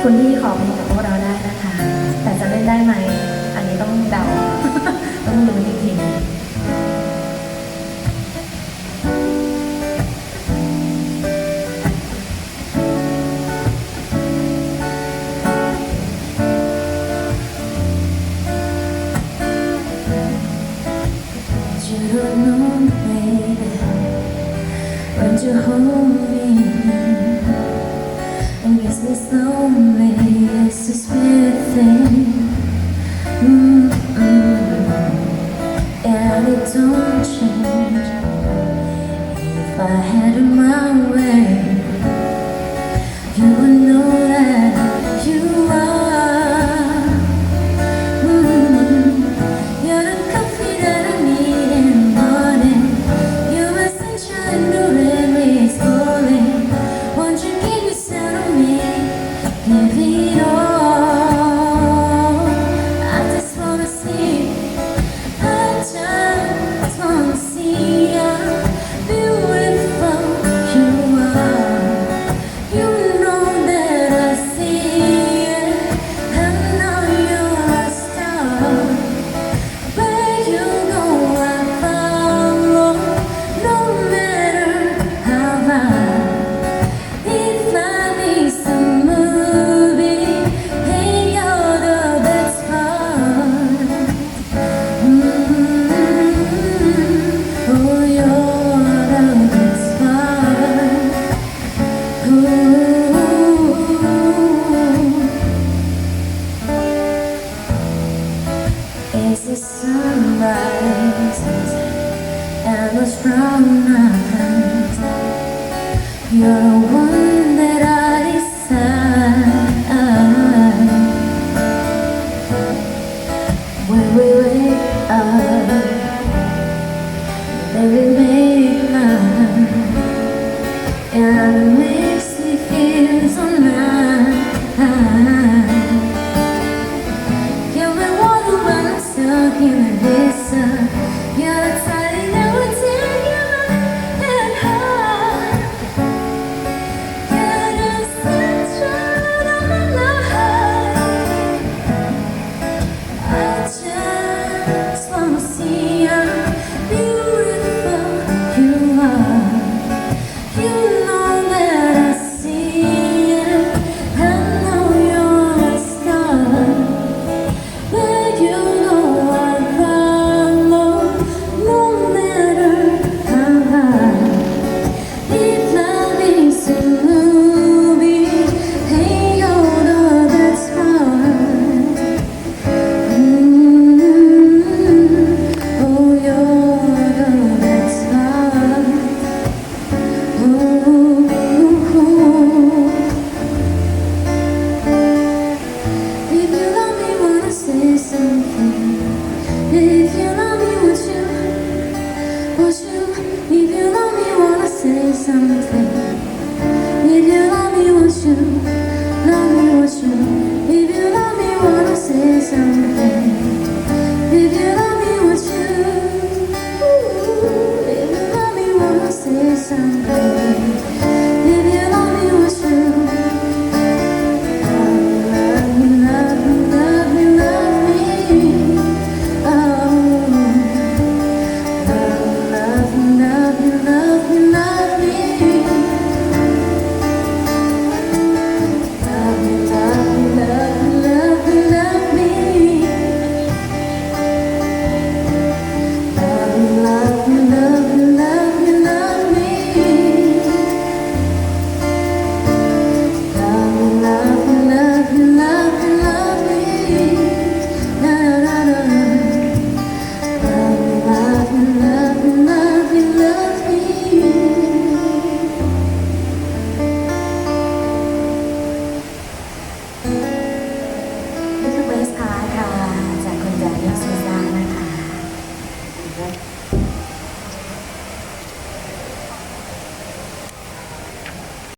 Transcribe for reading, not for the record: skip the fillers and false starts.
คุณพี่ขอเพลงกับพวกเราได้นะคะแต่จะเล่นได้ไหมอันนี้ต้องเดา ต้องรู้จริงๆ You don't know, baby, when you hold me and kiss me slowly, it's a sweet thing. And it don't change. If I had it my way, you would know that you are. You're the coffee that I need in the morning. You're my sunshine, the rain is falling. Won't you give yourself to me? Give it all. I just wanna see. I just wanna see how beautiful you are. You know that I see it. I know you're a star. Where you go, I follow. No matter how far. If life is a movie, hey, you're the best part. Oh, you're the best part. It's the sunrise and the strong nights. You're the one that I decide. When we wake up, then we make love, and it makes me feel so nice. You're my water when I'm stuck in the desert. You're the tide that will take you and high. You're the sunshine of my life. I just wanna see how beautiful you are. You know that I see it. I know you're a star. Where you go, I follow. No matter how high. If love is a movie, hey, you're the best part. Oh, you're the best part. If you love me, wanna say something. If you love me, would you? If you love me, wanna say something. If you love me, would you?